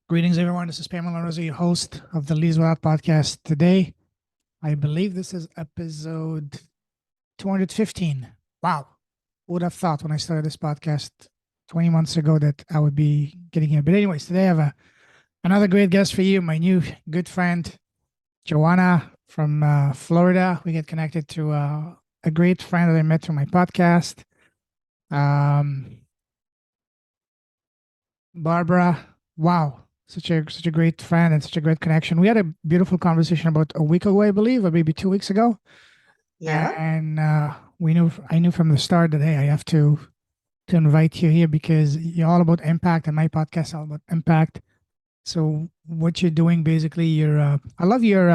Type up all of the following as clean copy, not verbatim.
Greetings, everyone. This is Pamela Rosa, your host of the Leads Without podcast. Today, I believe this is episode 215. Wow. Who would have thought when I started this podcast 20 months ago that I would be getting here? But, anyways, today I have another great guest for you, my new good friend, Joanna from Florida. We get connected to a great friend that I met through my podcast. Barbara, wow, such a great friend and such a great connection. We had a beautiful conversation about a week ago, I believe, or maybe 2 weeks ago. Yeah. And I knew from the start that hey, I have to invite you here because you're all about impact, and my podcast is all about impact. So what you're doing, basically, I love your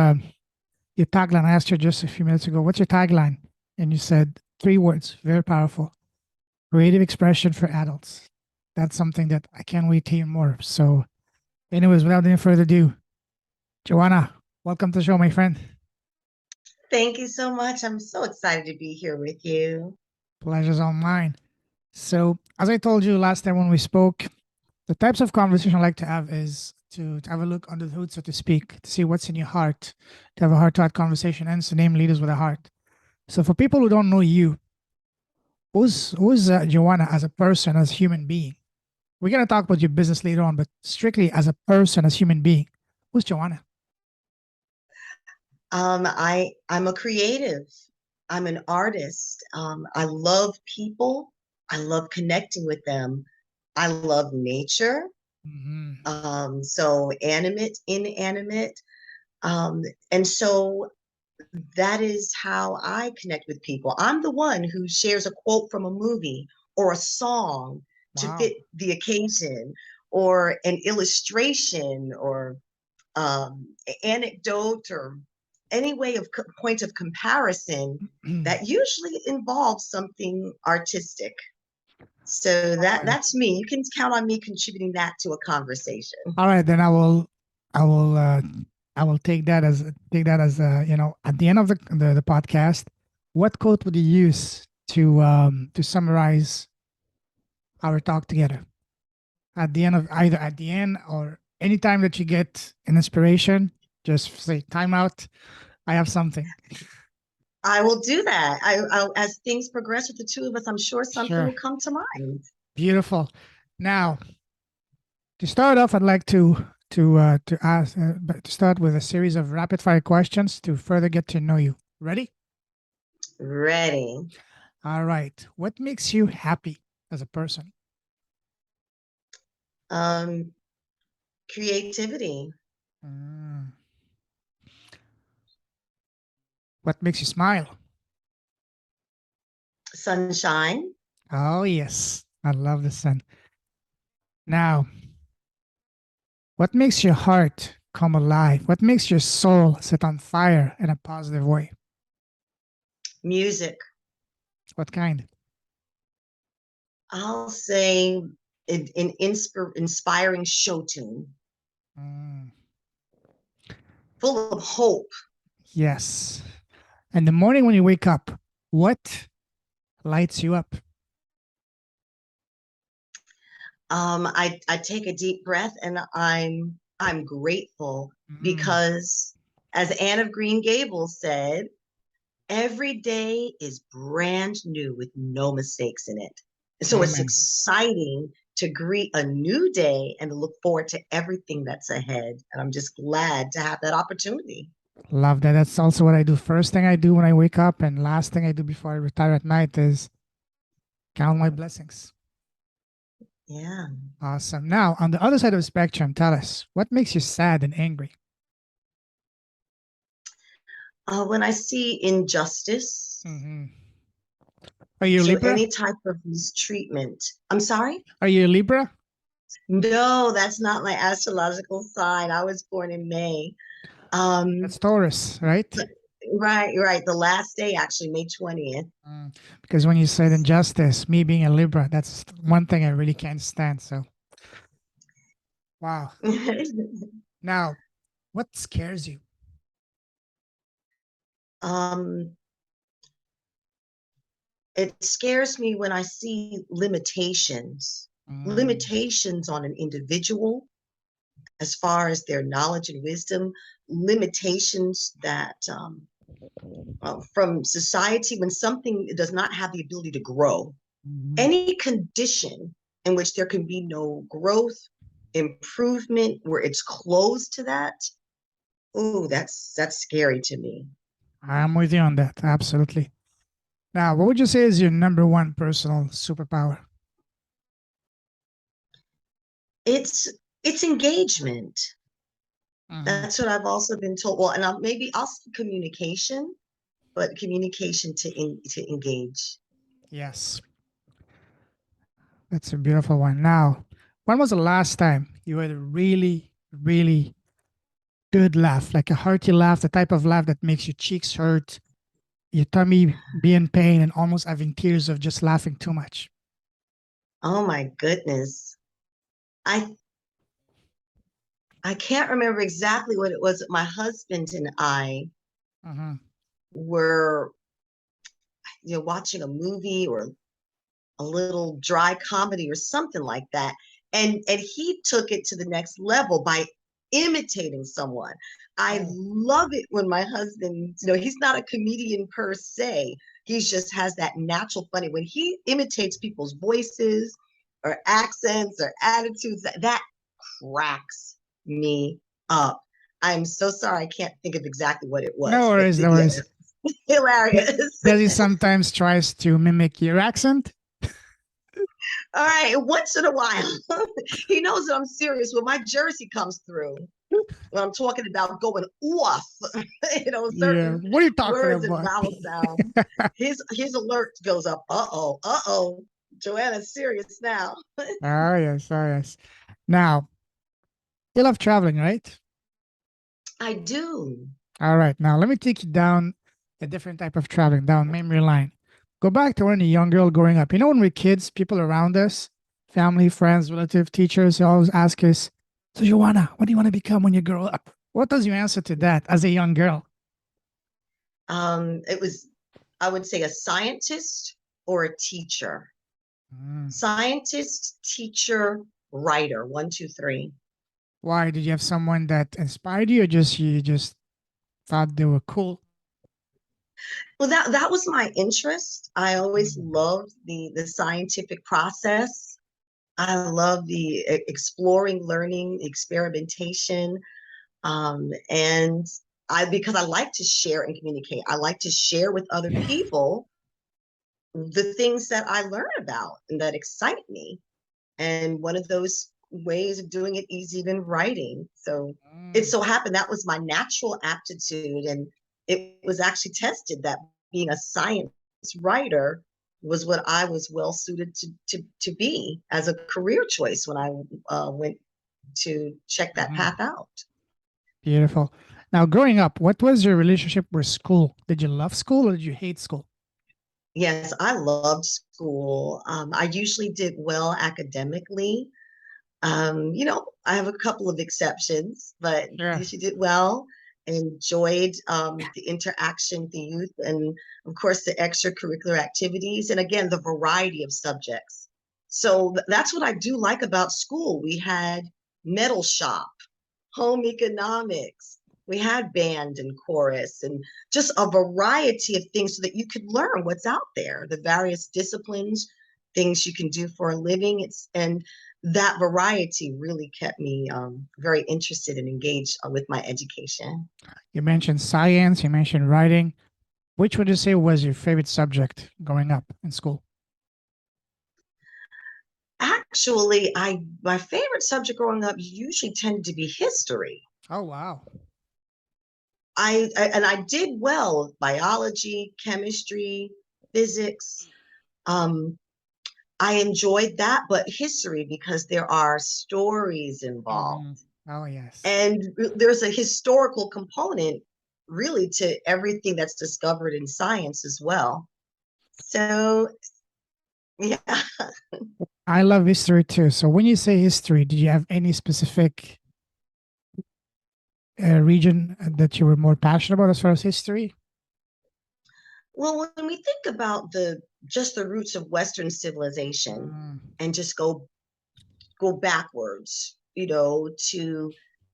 tagline. I asked you just a few minutes ago, what's your tagline? And you said three words, very powerful: creative expression for adults. That's something that I can't wait to hear more. So, anyways, without any further ado, Joanna, welcome to the show, my friend. Thank you so much. I'm so excited to be here with you. Pleasure's all mine. So, as I told you last time when we spoke, the types of conversation I like to have is to have a look under the hood, so to speak, to see what's in your heart, to have a heart to heart conversation, hence the name Leaders with a Heart. So, for people who don't know you, who's Joanna as a person, as a human being? We're going to talk about your business later on, but strictly as a person, as a human being, who's Joanna? I'm a creative. I'm an artist. I love people. I love connecting with them. I love nature. Mm-hmm. So animate, inanimate. Um, and so that is how I connect with people. I'm the one who shares a quote from a movie or a song to Wow. fit the occasion, or an illustration, or anecdote, or any way of point of comparison that usually involves something artistic. So All right. that's me. You can count on me contributing that to a conversation. All right, then I will, I will take that as at the end of the podcast. What quote would you use to summarize our talk together? At the end of either at the end or anytime that you get an inspiration, just say time out. I have something. I will do that. As things progress with the two of us, I'm sure something Sure. will come to mind. Beautiful. Now, to start off, I'd like to start with a series of rapid fire questions to further get to know you. Ready? Ready. All right. What makes you happy as a person? Um, Creativity, Mm. What makes you smile? sunshine, Oh, yes. I love the sun. Now, what makes your heart come alive? What makes your soul set on fire in a positive way? music. What kind? I'll say an inspiring show tune, Mm. full of hope. Yes. In the morning when you wake up, what lights you up? I take a deep breath, and I'm grateful Mm. because, as Anne of Green Gables said, every day is brand new with no mistakes in it. So it's Amen. exciting to greet a new day and to look forward to everything that's ahead. And I'm just glad to have that opportunity. Love that. That's also what I do. First thing I do when I wake up, and last thing I do before I retire at night is count my blessings. Yeah. Awesome. Now, on the other side of the spectrum, tell us what makes you sad and angry? When I see injustice, Hmm. Are you a so Libra? any type of mistreatment. I'm sorry? Are you a Libra? No, that's not my astrological sign. I was born in May. Um, That's Taurus, right? right, right. The last day, actually, May 20th. Mm. Because when you said injustice, me being a Libra, that's one thing I really can't stand. So, wow. Now, what scares you? um, it scares me when I see limitations, Mm. limitations on an individual, as far as their knowledge and wisdom, limitations that from society when something does not have the ability to grow, Mhm. any condition in which there can be no growth, improvement, where it's closed to that, ooh, that's scary to me. I'm with you on that. Absolutely. Now, what would you say is your number one personal superpower? It's it's engagement. Hmm. That's what I've also been told. Well, and maybe also communication, but communication to engage. Yes, that's a beautiful one. Now, when was the last time you had a really, really good laugh, like a hearty laugh, the type of laugh that makes your cheeks hurt, your tummy be in pain, and almost having tears of just laughing too much? Oh my goodness. I I can't remember exactly what it was. My husband and I Hmm. were, watching a movie or a little dry comedy or something like that. And he took it to the next level by imitating someone. I Oh, love it when my husband, he's not a comedian per se. He just has that natural funny. When he imitates people's voices or accents or attitudes, that cracks me up. I'm so sorry I can't think of exactly what it no was, but worries, no yeah, worries. hilarious. Does he sometimes tries to mimic your accent? All right, once in a while, he knows that I'm serious when my Jersey comes through. When I'm talking about going off, Yeah. certain What are you talking words and about? vowel sounds. His alert goes up. Uh oh. Joanna's serious now. Oh yes, oh yes. Now, you love traveling, right? I do. All right. Now let me take you down a different type of traveling, down memory line. Go back to when a young girl growing up. You know, when we're kids, people around us, family, friends, relative, teachers, they always ask us, "So, Joanna, what do you want to become when you grow up?" What does your answer to that as a young girl? It was, I would say, a scientist or a teacher. Mm. Scientist, teacher, writer. One, two, three. Why did you have someone that inspired you, or just you just thought they were cool? Well, that was my interest. I always Mm. loved the scientific process. I love the exploring, learning, experimentation, and I because I like to share and communicate. I like to share with other people the things that I learn about and that excite me. And one of those ways of doing it is even writing. So it Mm. so happened that was my natural aptitude, and it was actually tested that being a science writer was what I was well suited to be as a career choice when I went to check that Mhm. path out. Beautiful. Now, growing up, what was your relationship with school? Did you love school or did you hate school? Yes, I loved school. I usually did well academically. I have a couple of exceptions, but Yeah. usually did well. Enjoyed the interaction with the youth, and of course the extracurricular activities, and again the variety of subjects. So that's what I do like about school. We had metal shop, home economics. We had band and chorus and just a variety of things so that you could learn what's out there, the various disciplines, things you can do for a living. And that variety really kept me very interested and engaged with my education. You mentioned science, you mentioned writing. Which would you say was your favorite subject growing up in school? Actually, I my favorite subject growing up usually tended to be history. Oh, wow. I did well biology, chemistry, physics. Um, I enjoyed that, but history because there are stories involved. Hmm. Oh, yes. And there's a historical component really to everything that's discovered in science as well. So, yeah. I love history too. So, when you say history, did you have any specific region that you were more passionate about as far as history? Well, when we think about the just the roots of Western civilization Mm. and just go backwards, to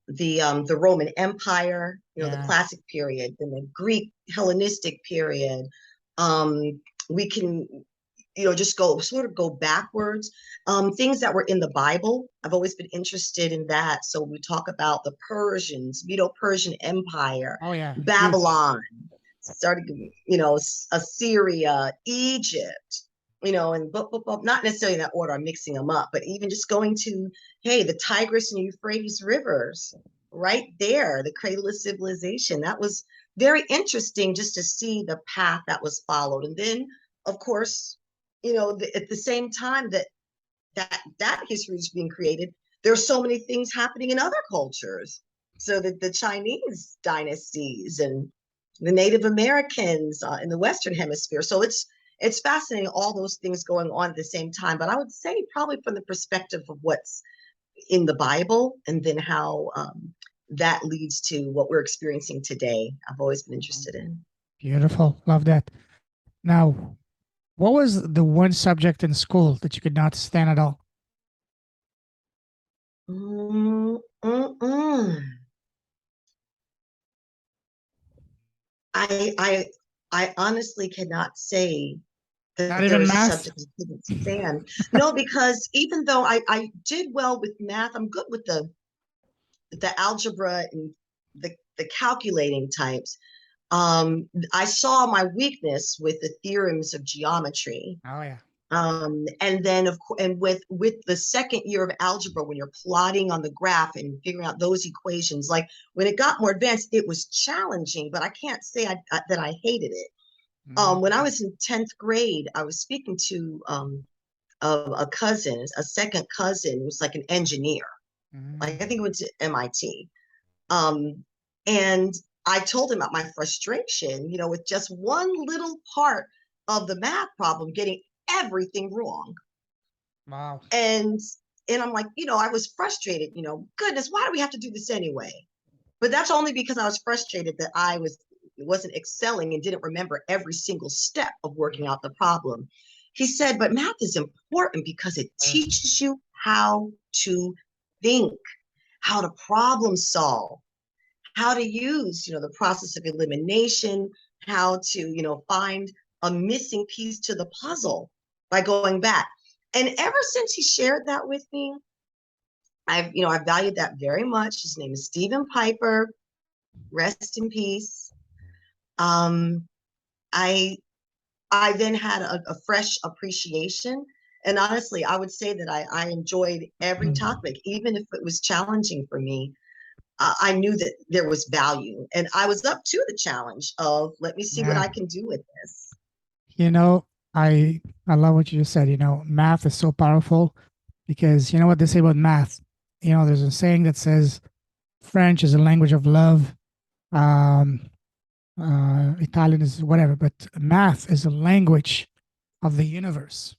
the Roman Empire, the Yeah. classic period, then the Greek Hellenistic period. We can just go backwards. Things that were in the Bible, I've always been interested in that. So we talk about the Persians, Medo-Persian Empire, Oh yeah, it's huge. Babylon, started, Assyria, Egypt, and but not necessarily in that order. I'm mixing them up, but even just going to, hey, the Tigris and Euphrates rivers, right there, the cradle of civilization. That was very interesting just to see the path that was followed. And then, of course, at the same time that history is being created, there's so many things happening in other cultures. So that the Chinese dynasties and the Native Americans in the Western Hemisphere. So it's fascinating, all those things going on at the same time. But I would say probably from the perspective of what's in the Bible, and then how that leads to what we're experiencing today. I've always been interested in. Beautiful. Love that. Now, what was the one subject in school that you could not stand at all? Mm, mm, mm. I I I honestly cannot say Not that there even is a math? subject I couldn't stand. No, because even though I did well with math, I'm good with the algebra and the calculating types. I saw my weakness with the theorems of geometry. Oh yeah. And then of course, and with the second year of algebra, when you're plotting on the graph and figuring out those equations, like when it got more advanced, it was challenging, but I can't say that I hated it. When I Mm, was in 10th grade, I was speaking to a cousin, a second cousin, who was like an engineer. Like I mm, think he went to MIT. And I told him about my frustration, with just one little part of the math problem getting everything wrong. wow. And and I'm like, I was frustrated, goodness, why do we have to do this anyway? But that's only because I was frustrated that I wasn't excelling and didn't remember every single step of working Yeah. out the problem. He said, but math is important because it teaches you how to think, how to problem solve, how to use, the process of elimination, how to, find a missing piece to the puzzle by going back. And ever since he shared that with me, I valued that very much. His name is Stephen Piper. Rest in peace. Um, I I then had a fresh appreciation. And honestly, I would say that I enjoyed every Mm. topic, even if it was challenging for me. I knew that there was value, and I was up to the challenge of let me see what Yeah. I can do with this. You know, I love what you just said. Math is so powerful because you know what they say about math. There's a saying that says French is a language of love. Um, Italian is whatever, but math is a language of the universe.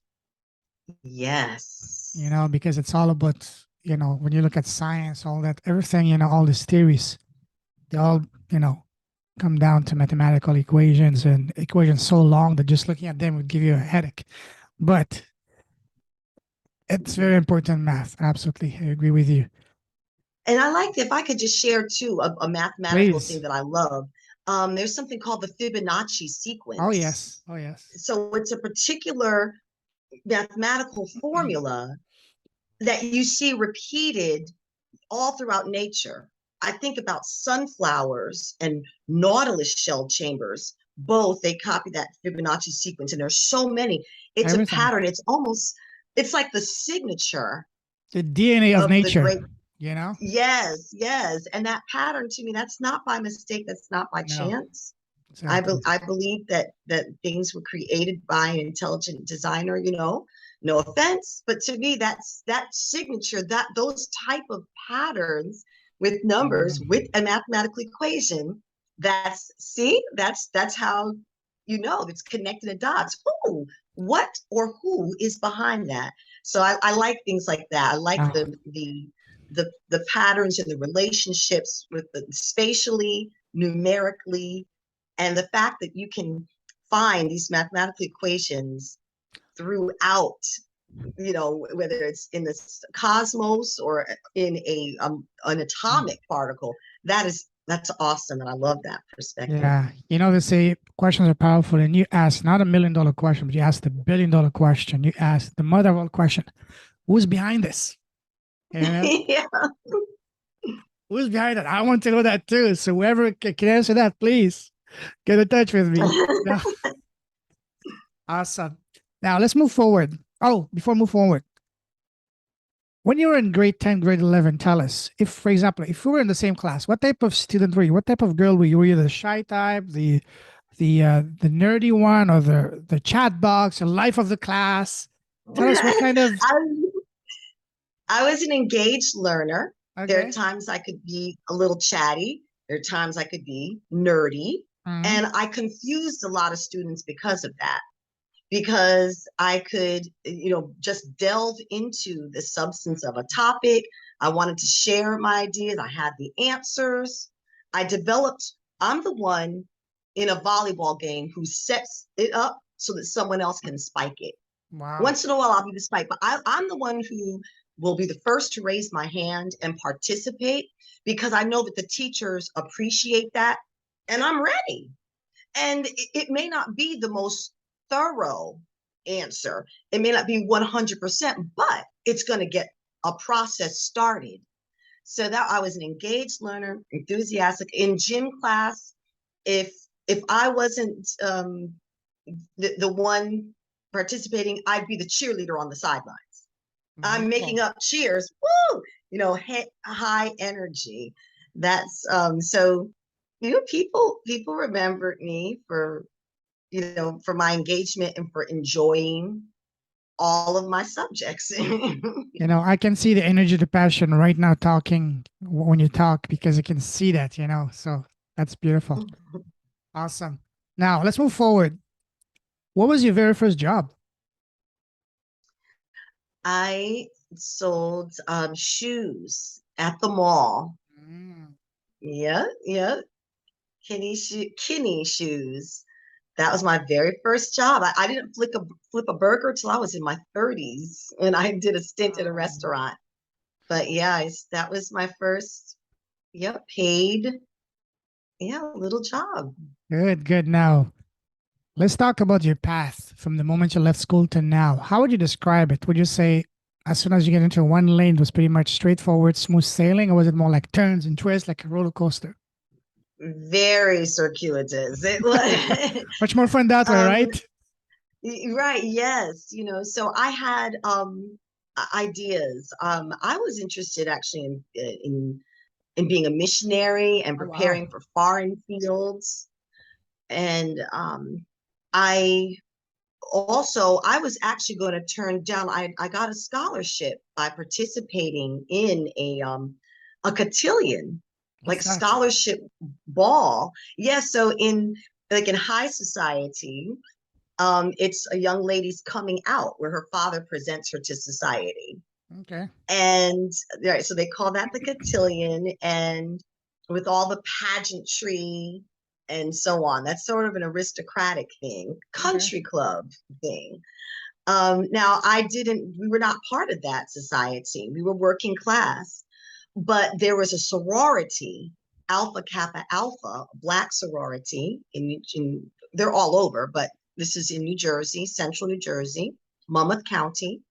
Yes. Because it's all about, when you look at science, all that, everything, all these theories, they all, come down to mathematical equations and equations so long that just looking at them would give you a headache. But it's very important math. Absolutely. I agree with you. And I like, if I could just share too a mathematical thing Please. that I love. There's something called the Fibonacci Oh, sequence. yes. Oh, yes. So it's a particular mathematical formula that you see repeated all throughout nature. I think about sunflowers and nautilus shell chambers. Both, they copy that Fibonacci sequence, and there's so many. It's a Everything. pattern. It's like the signature The DNA of of the nature, great. you know? Yes, yes. And that pattern, to me, that's not by mistake. That's not by No, chance. exactly. I believe that things were created by an intelligent designer, no offense, but to me that signature, that those type of patterns with numbers, with Mm, a mathematical equation, that's how it's connecting the dots. Oh, what or who is behind that? So I like things like that. I like no, the patterns and the relationships with the spatially, numerically, and the fact that you can find these mathematical equations throughout. whether it's in the cosmos or in an atomic particle. That's awesome, and I love that perspective. Yeah. They say questions are powerful, and you ask not $1 million question, but you ask the $1 billion question. You ask the mother of all question, who's behind this? You know, Yeah. who's behind it? I want to know that too. So whoever can answer that, please get in touch with me. Yeah. Awesome. Now let's move forward. Oh, before we move forward, when you were in grade 10, grade 11, tell us if, for example, if we were in the same class, what type of student were you? What type of girl were you? Were you the shy type, the nerdy one, or the chat box, the life of the class? Tell us what kind of. I, I was an engaged learner. There are Okay. times I could be a little chatty. There are times I could be nerdy. Mhm. And I confused a lot of students because of that, because I could, just delve into the substance of a topic. I wanted to share my ideas. I had the answers. I'm the one in a volleyball game who sets it up so that someone else can spike it. Wow. Once in a while, I'll be the spike, but I'm the one who will be the first to raise my hand and participate because I know that the teachers appreciate that and I'm ready. And it may not be the most thorough answer. It may not be 100%, but it's going to get a process started. So that I was an engaged learner, enthusiastic in gym class. If I wasn't the one participating, I'd be the cheerleader on the sidelines. I'm Wonderful. making up cheers. Woo! High energy. That's so people remembered me for my engagement and for enjoying all of my subjects. I can see the energy, the passion right now talking when you talk because I can see that. So that's beautiful. Awesome. Now let's move forward. What was your very first job? I sold shoes at the mall. Mm. Yeah, yeah. Kinney shoes. That was my very first job. I didn't flip a burger till I was in my 30s when I did a stint at a restaurant. But yeah, that was my first, paid, little job. Good, good. Now, let's talk about your path from the moment you left school to now. How would you describe it? Would you say as soon as you get into one lane, it was pretty much straightforward, smooth sailing, or was it more like turns and twists, like a roller coaster? Very circuitous. It was Much more fun that way, um right? right, yes, so I had ideas. I was interested actually in being a missionary and Oh, wow. preparing for foreign fields. And I I was actually going to turn down, I got a scholarship by participating in a cotillion, What's like that? scholarship ball. Yeah, so in high society, it's a young lady's coming out where her father presents her to society. Okay. And right, so they call that the cotillion, and with all the pageantry and so on. That's sort of an aristocratic thing, Okay. country club thing. Now, we were not part of that society. We were working class, but there was a sorority, Alpha Kappa Alpha, Black sorority. They're all over, but this is in New Jersey, central New Jersey, Monmouth County.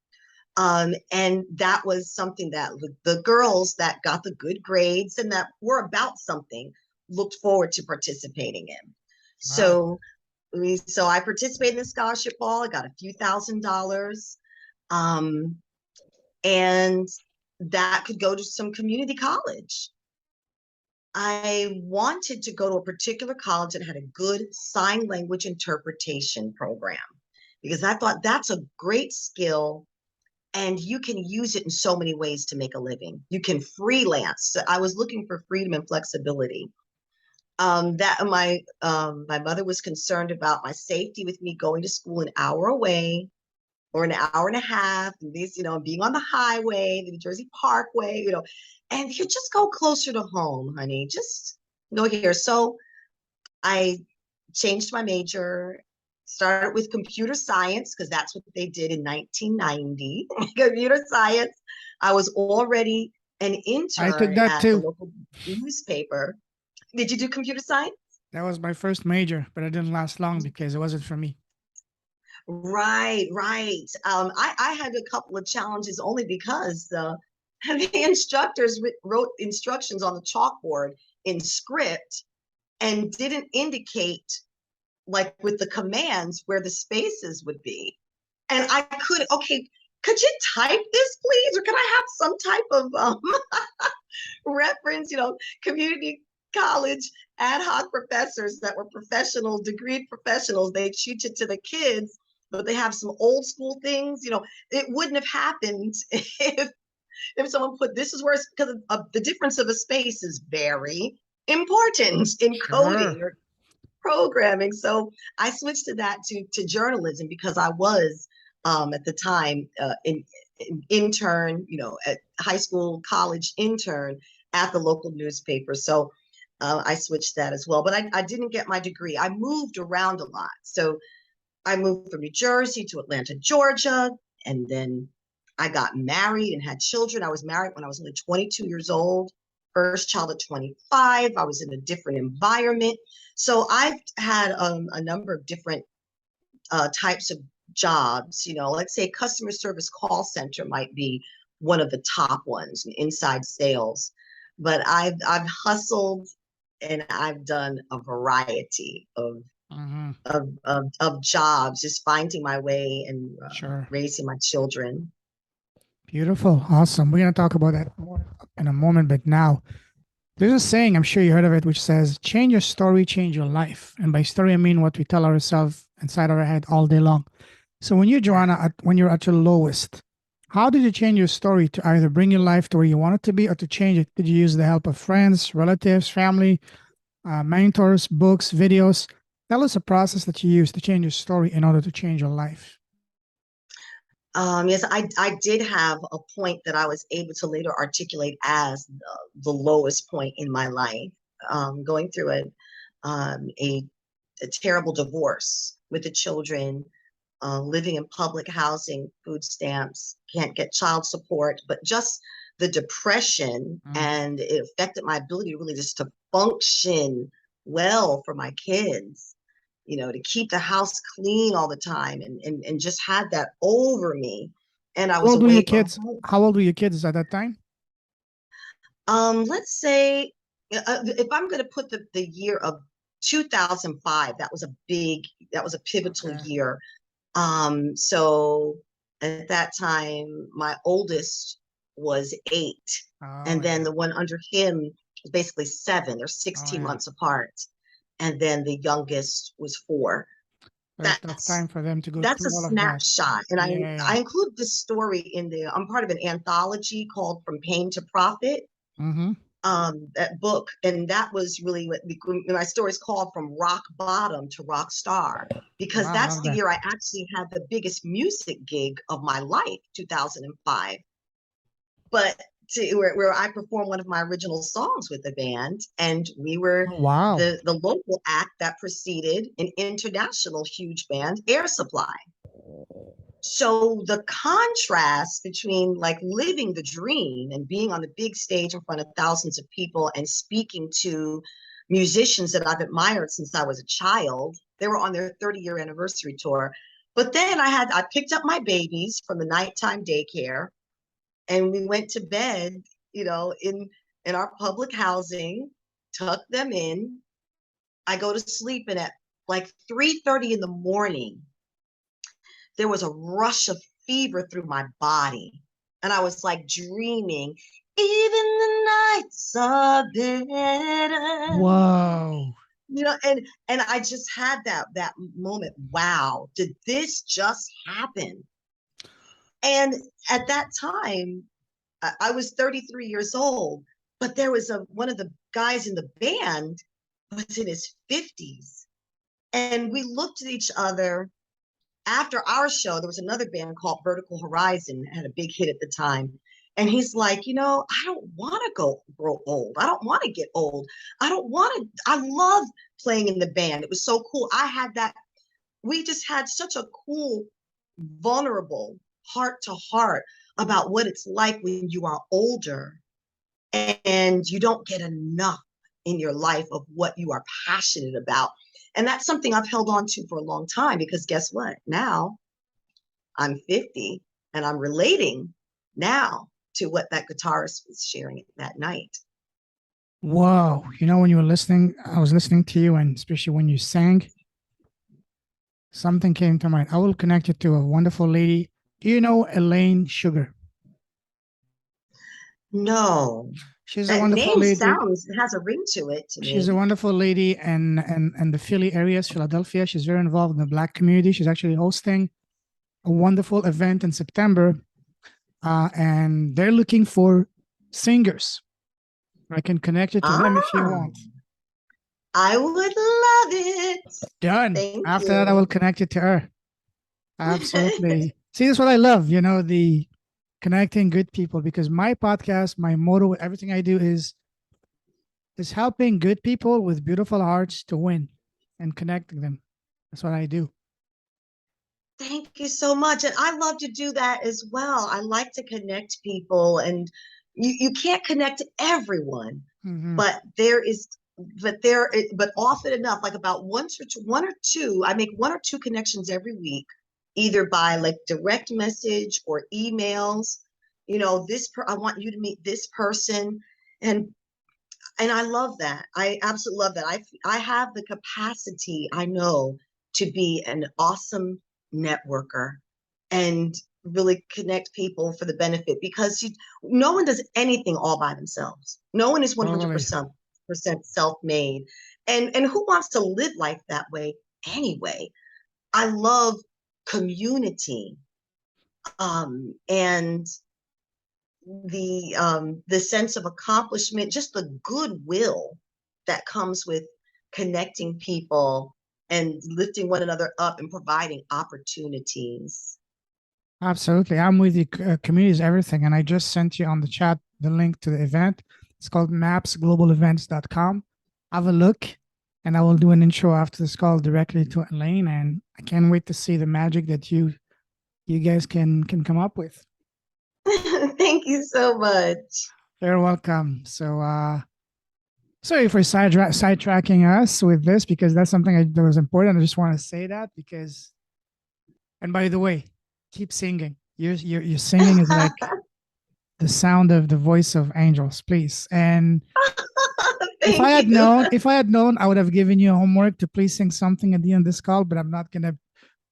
And that was something that the girls that got the good grades and that were about something looked forward to participating in. Wow. So I participated in the scholarship ball. I got a few $1,000s. Um, and that could go to some community college. I wanted to go to a particular college that had a good sign language interpretation program because I thought that's a great skill and you can use it in so many ways to make a living. You can freelance. So I was looking for freedom and flexibility. That my mother was concerned about my safety with me going to school an hour away or an hour and a half, and being on the highway, the New Jersey Parkway, and you just go closer to home, honey. Just go here. So I changed my major Started with computer science because that's what they did in 1990. Computer science. I was already an I took intern that at the too. local newspaper. Did you do computer science? That was my first major, but it didn't last long because it wasn't for me. Right, right. I had a couple of challenges only because the instructors wrote instructions on the chalkboard in script and didn't indicate, like with the commands, where the spaces would be. And I okay, could you type this, please? Or can I have some type of reference, community college ad hoc professors that were professional, degreed professionals. They teach it to the kids, but they have some old school things. It wouldn't have happened if someone put this is where it's because of the difference of a space is very important in Sure. coding or programming. So I switched to that to journalism because I was at the time in intern, at high school, college intern at the local newspaper. So I switched that as well. But I didn't get my degree. I moved around a lot. So I moved from New Jersey to Atlanta, Georgia, and then I got married and had children. I was married when I was only 22 years old, first child at 25. I was in a different environment. So I've had a number of different types of jobs. Let's say customer service call center might be one of the top ones, inside sales. But I've hustled and I've done a variety of Hmm. of jobs, just finding my way and Sure. raising my children. Beautiful. Awesome. We're going to talk about that more in a moment, but now there's a saying, I'm sure you heard of it, which says, change your story, change your life. And by story, I mean what we tell ourselves inside our head all day long. So when you, Yeah. Joanna, when you're at your lowest, how did you change your story to either bring your life to where you want it to be or to change it? Did you use the help of friends, relatives, family, mentors, books, videos? Tell us a process that you used to change your story in order to change your life. Yes, I did have a point that I was able to later articulate as the lowest point in my life, going through a terrible divorce with the children, living in public housing, food stamps, can't get child support, but just the depression, Mhm. and it affected my ability really just to function well for my kids, to keep the house clean all the time and just had that over me. And I How was old were your away from kids? home. How old were your kids at that time? Let's say if I'm going to put the year of 2005, that was a pivotal Okay. year. So at that time, my oldest was 8, Oh and then yeah. the one under him was basically 7. They're Oh 16 yeah. months apart. And then the youngest was 4. Very tough That's time for them to go that's a through all of that. snapshot. And Yeah. I include this story in I'm part of an anthology called From Pain to Profit, Mm-hmm. that book, and that was really what my story is called From Rock Bottom to Rock Star, because Wow, I that's love the that. year I actually had the biggest music gig of my life, 2005. But where I performed one of my original songs with the band, and we were Oh, wow. the local act that preceded an international huge band, Air Supply. So the contrast between like living the dream and being on the big stage in front of thousands of people and speaking to musicians that I've admired since I was a child. They were on their 30-year anniversary tour. But then I picked up my babies from the nighttime daycare and we went to bed, in our public housing, tucked them in. I go to sleep, and at like 3:30 in the morning, there was a rush of fever through my body. And I was like dreaming, even the nights are better. Whoa. And I just had that moment. Wow, did this just happen? And at that time, I was 33 years old, but there was one of the guys in the band was in his 50s. And we looked at each other. After our show, there was another band called Vertical Horizon that had a big hit at the time. And he's like, I don't want to grow old. I don't want to get old. I don't want to. I love playing in the band. It was so cool. I had that we just had such a cool, vulnerable heart to heart about what it's like when you are older and you don't get enough in your life of what you are passionate about. And that's something I've held on to for a long time because guess what? Now I'm 50 and I'm relating now to what that guitarist was sharing that night. Whoa. You know, when you were listening, I was listening to you, and especially when you sang, something came to mind. I will connect you to a wonderful lady. Do you know Elaine Sugar? No, She's a that wonderful name lady. sounds has a ring to it to She's a me. wonderful lady, and the Philly areas, Philadelphia. She's very involved in the Black community. She's actually hosting a wonderful event in September, and they're looking for singers. I can connect you to them if you Ah, want. I would love it. Done. Thank After that, I will you. connect you to her. Absolutely. See, that's what I love. You know, the connecting good people, because my podcast, my motto, everything I do is helping good people with beautiful hearts to win and connecting them. That's what I do. Thank you so much. And I love to do that as well. I like to connect people and you can't connect everyone, Hmm. but but often enough, like about one or two, I make one or two connections every week, either by like direct message or emails. I want you to meet this person. And I love that. I absolutely love that. I have the capacity, I know, to be an awesome networker and really connect people for the benefit because no one does anything all by themselves. No one is Totally. 100% self-made. And who wants to live life that way anyway? I love community. And the sense of accomplishment, just the goodwill that comes with connecting people and lifting one another up and providing opportunities. Absolutely. I'm with you. Community is everything. And I just sent you on the chat the link to the event. It's called mapsglobalevents.com. Have a look, and I will do an intro after this call directly to Elaine. And I can't wait to see the magic that you guys can come up with. Thank you so much. You're welcome. So sorry for sidetracking us with this, because that's something that was important. I just want to say that because, and by the way, keep singing. Your singing is like the sound of the voice of angels, please. And Thank you. if I had known, I would have given you homework to please sing something at the end of this call, but I'm not gonna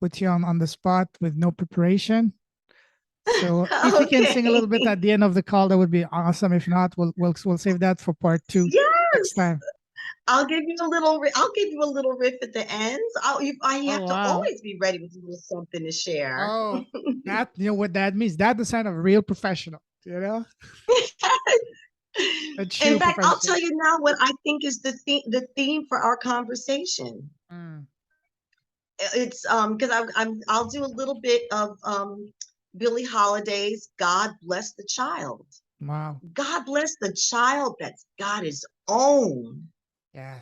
put you on the spot with no preparation. So if you can sing a Okay. little bit at the end of the call, that would be awesome. If not, we'll save that for part two next Yes. time. I'll give you a little riff at the end. I Oh have to wow. always be ready with a little something to share. Oh, that, you know what that means? That's the sign of a real professional. You know, a In true fact, I'll professional. tell you now what I think is the theme for our conversation. Mm, It's because I'll do a little bit of Billie Holiday's "God Bless the Child." wow. God bless the child that's got his own.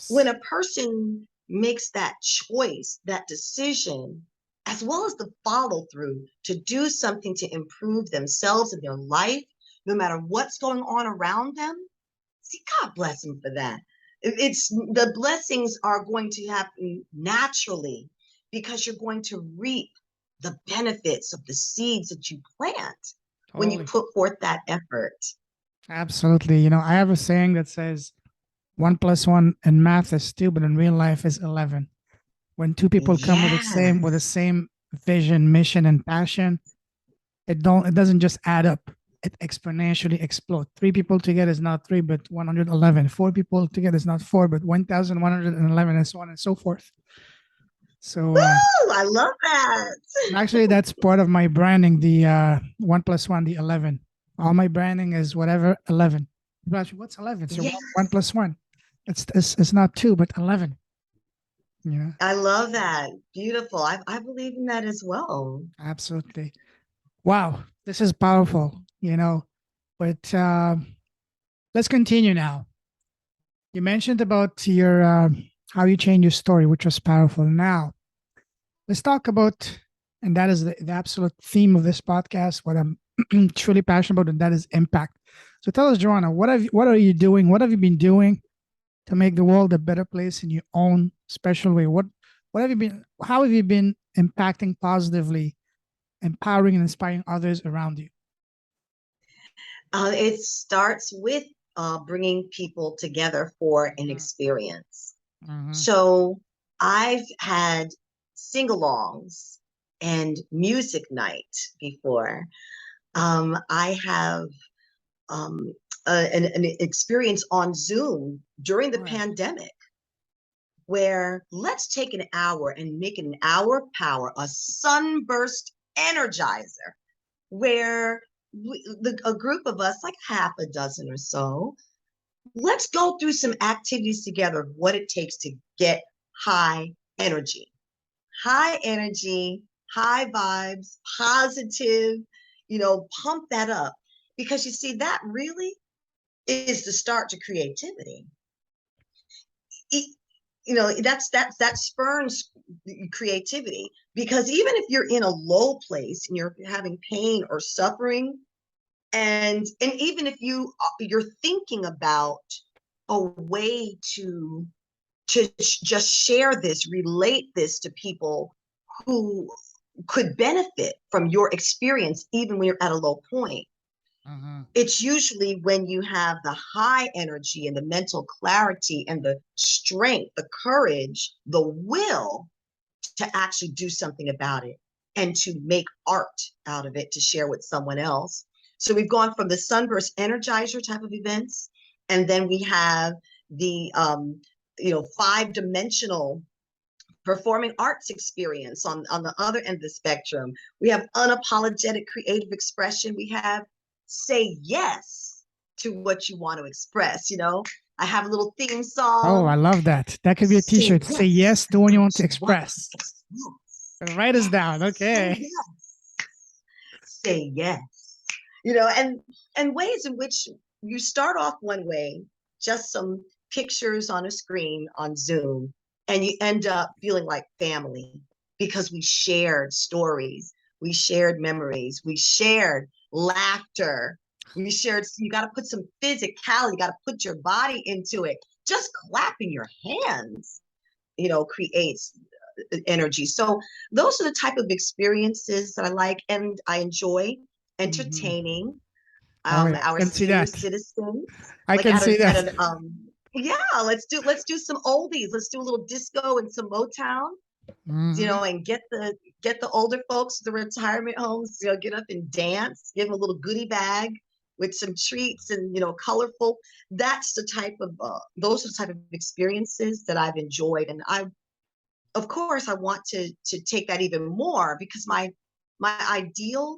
When Yes. a person makes that choice, that decision, as well as the follow through to do something to improve themselves and their life, no matter what's going on around them, see, God bless them for that. It's the blessings are going to happen naturally because you're going to reap the benefits of the seeds that you plant when you Totally. put forth that effort. Absolutely. You know, I have a saying that says 1 plus 1 in math is 2, but in real life is 11. When two people come with the Yes. same vision, mission, and passion, it doesn't just add up. It exponentially explodes. Three people together is not three, but 111. Four people together is not four, but 1,111, and so on and so forth. So Woo! I love that. actually, that's part of my branding. The 1 plus 1, the 11. All my branding is whatever 11. People ask me, what's 11? So one Yes. plus one. It's not 2, but 11. Yeah, I love that. Beautiful. I believe in that as well. absolutely. Wow, this is powerful. You know, but let's continue now. You mentioned about your how you changed your story, which was powerful. Now let's talk about, and that is the absolute theme of this podcast, what I'm truly passionate about, and that is impact. So tell us, Joanna, what are you doing? What have you been doing to make the world a better place in your own special way? What have you been? How have you been impacting positively, empowering and inspiring others around you? It starts with bringing people together for an Mm-hmm. experience. Mm-hmm. So I've had sing-alongs and music night before. I have um, an experience on Zoom during the All right. pandemic where let's take an hour and make an hour power, a sunburst energizer, where a group of us, like half a dozen or so, let's go through some activities together of what it takes to get high energy. High energy, high vibes, positive, pump that up. Because you see, that really is the start to creativity. It, that spurns creativity, because even if you're in a low place and you're having pain or suffering, and even if you're thinking about a way to just share this, relate this to people who could benefit from your experience, even when you're at a low point. Mm-hmm. It's usually when you have the high energy and the mental clarity and the strength, the courage, the will to actually do something about it and to make art out of it to share with someone else. So we've gone from the sunburst energizer type of events, and then we have the 5-dimensional performing arts experience on the other end of the spectrum. We have unapologetic creative expression. We have say yes to what you want to express. I have a little theme Oh, song. I love that. That could be a Say T-shirt. Say yes yes to what to you what want to you want to express. express. Write us Yes, down. say Okay. yes. Say yes. And ways in which you start off one way, just some pictures on a screen on Zoom, and you end up feeling like family because we shared stories, we shared memories, we shared laughter, we shared. You got to put some physicality, you got to put your body into it. Just clapping your hands, creates energy. So those are the type of experiences that I like and I enjoy Mm-hmm. entertaining Oh yeah, I our can see senior that. citizens. I Like can see at that. an yeah, let's do some oldies. Let's do a little disco and some Motown, Mm-hmm. and get the older folks, the retirement homes, get up and dance, give them a little goodie bag with some treats and colorful. That's the type of those are the type of experiences that I've enjoyed, and I of course I want to take that even more, because my ideal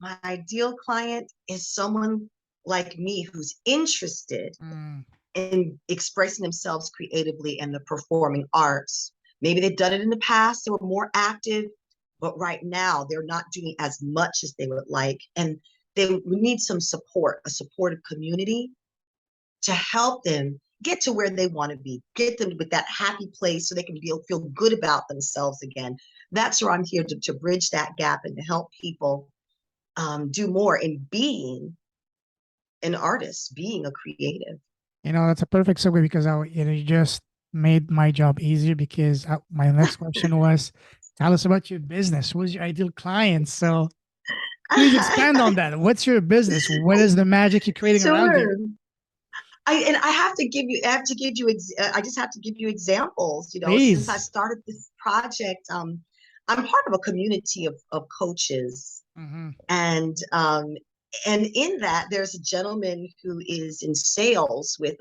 my ideal client is someone like me who's interested Mm. in expressing themselves creatively in the performing arts. Maybe they've done it in the past, they were more active, but right now they're not doing as much as they would like. And they need some support, a supportive community to help them get to where they want to be, get them with that happy place so they can feel good about themselves again. That's where I'm here to bridge that gap and to help people do more in being an artist, being a creative. That's a perfect segue because you just made my job easier because my next question was, tell us about your business. Who's your ideal client? So please expand on that. What's your business? What is the magic you're creating around you? Sure. I have to give you, I just have to give you examples. Since I Please. started this project, I'm part of a community of coaches, Mm-hmm. and in that there's a gentleman who is in sales with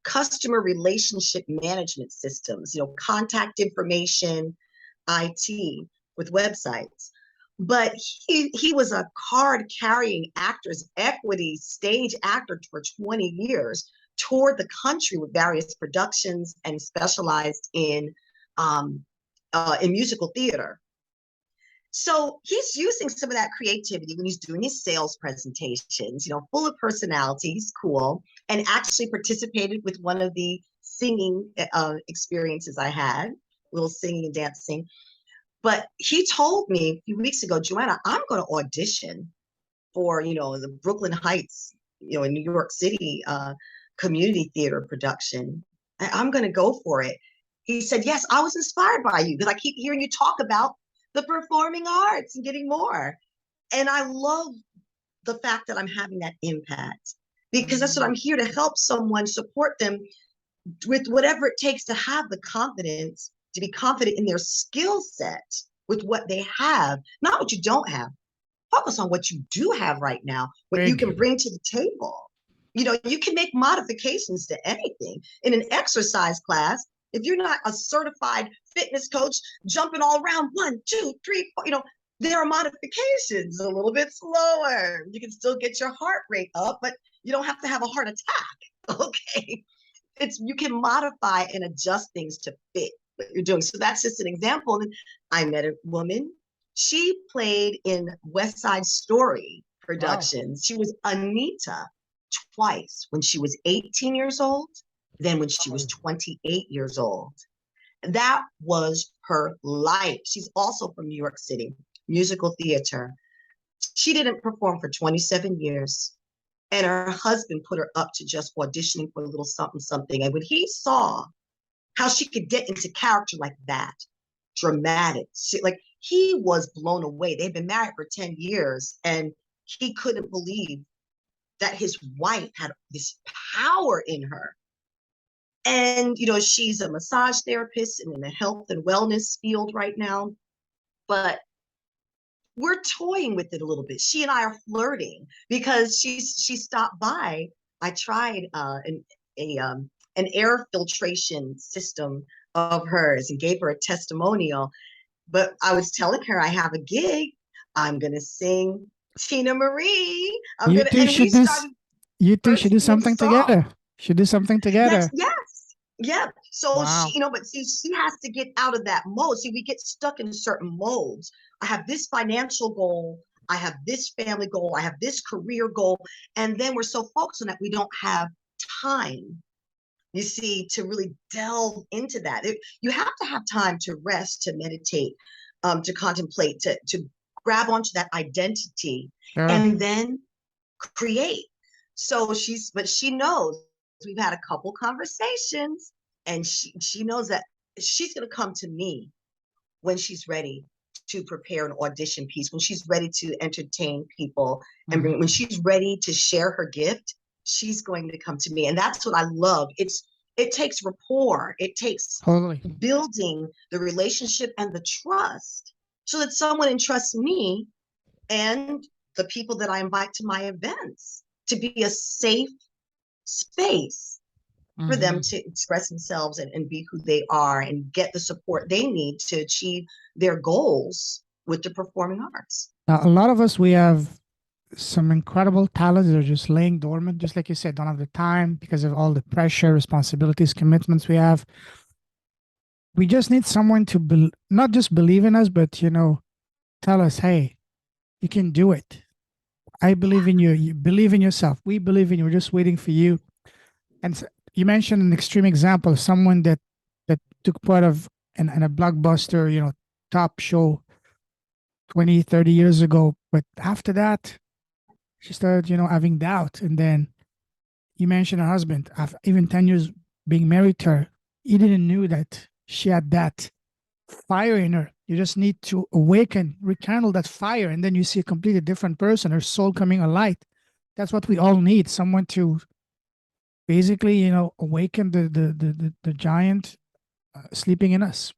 customer relationship management systems, contact information, IT, with websites. But he was a card carrying actors equity stage actor for 20 years, toured the country with various productions and specialized in musical theater. So he's using some of that creativity when he's doing his sales presentations, full of personality. He's cool, and actually participated with one of the singing experiences I had, a little singing and dancing. But he told me a few weeks ago, Joanna, I'm going to audition for, the Brooklyn Heights, in New York City, community theater production. I'm going to go for it. He said, yes, I was inspired by you because I keep hearing you talk about the performing arts and getting more. And I love the fact that I'm having that impact because that's what Mm, I'm here to help someone, support them with whatever it takes to have the confidence to be confident in their skill set with what they have, not what you don't have. Focus on what you do have right now, what you can big. bring to the table. You can make modifications to anything in an exercise class. If you're not a certified fitness coach jumping all around 1, 2, 3, 4, there are modifications a little bit slower. You can still get your heart rate up, but you don't have to have a heart attack. Okay. You can modify and adjust things to fit what you're doing. So that's just an example. And I met a woman. She played in West Side Story Wow. productions. She was Anita twice when she was 18 years old, then when she was Oh, 28 years old. That was her life. She's also from New York City, musical theater. She didn't perform for 27 years. And her husband put her up to just auditioning for a little something, something. And when he saw how she could get into character like that, dramatic, like he was blown away. They've been married for 10 years and he couldn't believe that his wife had this power in her. And, she's a massage therapist and in the health and wellness field right now. But we're toying with it a little bit. She and I are flirting because she stopped by. I tried an air filtration system of hers and gave her a testimonial. But I was telling her I have a gig. I'm gonna sing Tina Marie. you two And we should do. started You two should do rehearsing a something song. together. Should do something Yes, together. yes. Yeah. So Wow. but see, she has to get out of that mode. See, we get stuck in certain modes. I have this financial goal. I have this family goal. I have this career goal. And then we're so focused on that, we don't have time, you see, to really delve into that. You have to have time to rest, to meditate, to contemplate, to grab onto that identity Sure. and then create. But she knows we've had a couple conversations and she knows that she's going to come to me when she's ready to prepare an audition piece, when she's ready to entertain people and Hmm. when she's ready to share her gift, she's going to come to me. And that's what I love. It takes rapport. It takes Totally. building the relationship and the trust so that someone entrusts me and the people that I invite to my events to be a safe space for them Hmm. to express themselves and be who they are and get the support they need to achieve their goals with the performing arts. Now, a lot of us, we have some incredible talents that are just laying dormant, just like you said, don't have the time because of all the pressure, responsibilities, commitments we have. We just need someone to not just believe in us, but tell us, hey, you can do it. I believe in you. You believe in yourself. We believe in you. We're just waiting for you. And you mentioned an extreme example of someone that took part of in a blockbuster, top show 20, 30 years ago. But after that, she started, having doubt. And then you mentioned her husband, after even 10 years being married to her, he didn't knew that she had that fire in her. You just need to awaken, rekindle that fire, and then you see a completely different person, her soul coming alight. That's what we all need, someone to basically, awaken the giant sleeping in us.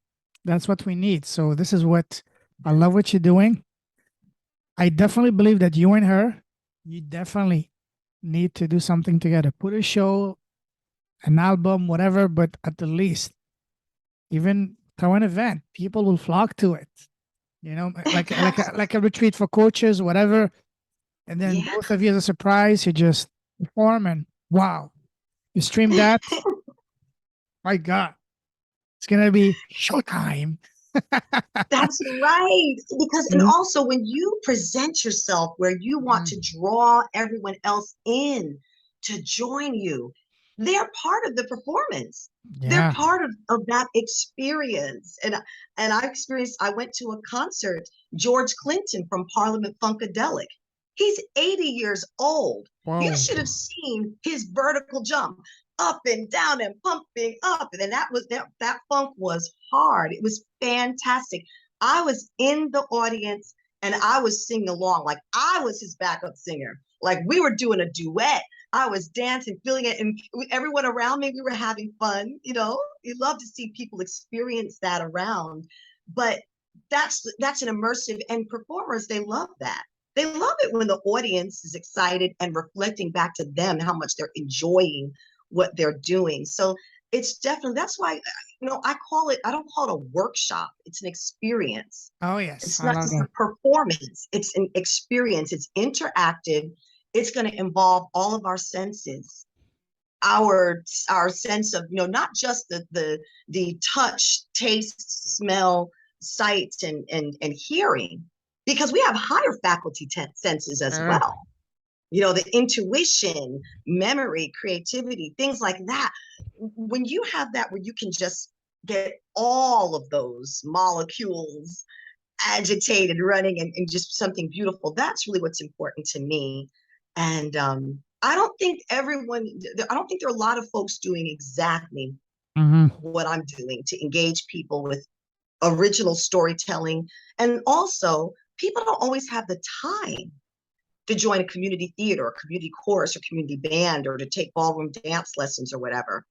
That's what we need. So this is what I love what you're doing. I definitely believe that you and her, you definitely need to do something together. Put a show, an album, whatever, but at the least, even throw an event. People will flock to it. Like a retreat for coaches, whatever. And then Yeah. both of you as a surprise, you just perform and wow, you stream that. My God, it's gonna be showtime. That's right. And Mhm. also when you present yourself where you want to draw everyone else in to join you, they're part of the performance. They're Yeah. part of that experience. And I went to a concert, George Clinton from Parliament Funkadelic. He's 80 years old. You Whoa. should have seen his vertical jump up and down and pumping up. And that funk was hard. It was fantastic. I was in the audience and I was singing along like I was his backup singer. Like we were doing a duet. I was dancing, feeling it, and everyone around me, we were having fun. You love to see people experience that around, but that's an immersive, and performers, they love that. They love it when the audience is excited and reflecting back to them how much they're enjoying what they're doing. So it's definitely, that's why, I don't call it a workshop. It's an experience. Oh, yes. It's I not love just a that. performance, it's an experience. It's interactive. It's going to involve all of our senses, our sense of, not just the touch, taste, smell, sight, and hearing, because we have higher faculty senses as Sure. well. The intuition, memory, creativity, things like that. When you have that, where you can just get all of those molecules agitated, running, and just something beautiful, that's really what's important to me. And I don't think I don't think there are a lot of folks doing exactly Hmm. what I'm doing to engage people with original storytelling. And also, people don't always have the time to join a community theater, or community chorus, or community band, or to take ballroom dance lessons or whatever.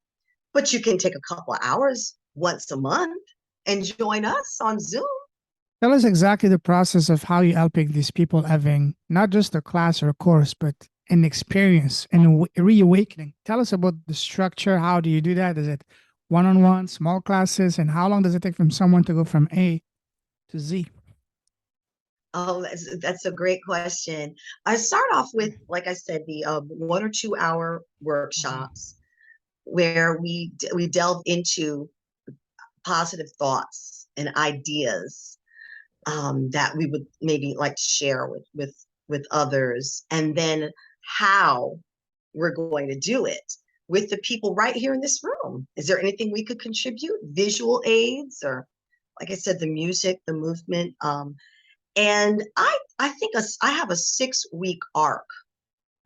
But you can take a couple of hours once a month and join us on Zoom. Tell us exactly the process of how you're helping these people having not just a class or a course, but an experience and a reawakening. Tell us about the structure. How do you do that? Is it one on one, small classes? And how long does it take from someone to go from A to Z? Oh, that's a great question. I start off with, like I said, the 1 or 2 hour Mhm. workshops where we delve into positive thoughts and ideas, that we would maybe like to share with others, and then how we're going to do it with the people right here in this room. Is there anything we could contribute? Visual aids, or, like I said, the music, the movement. And I think I have a 6 week arc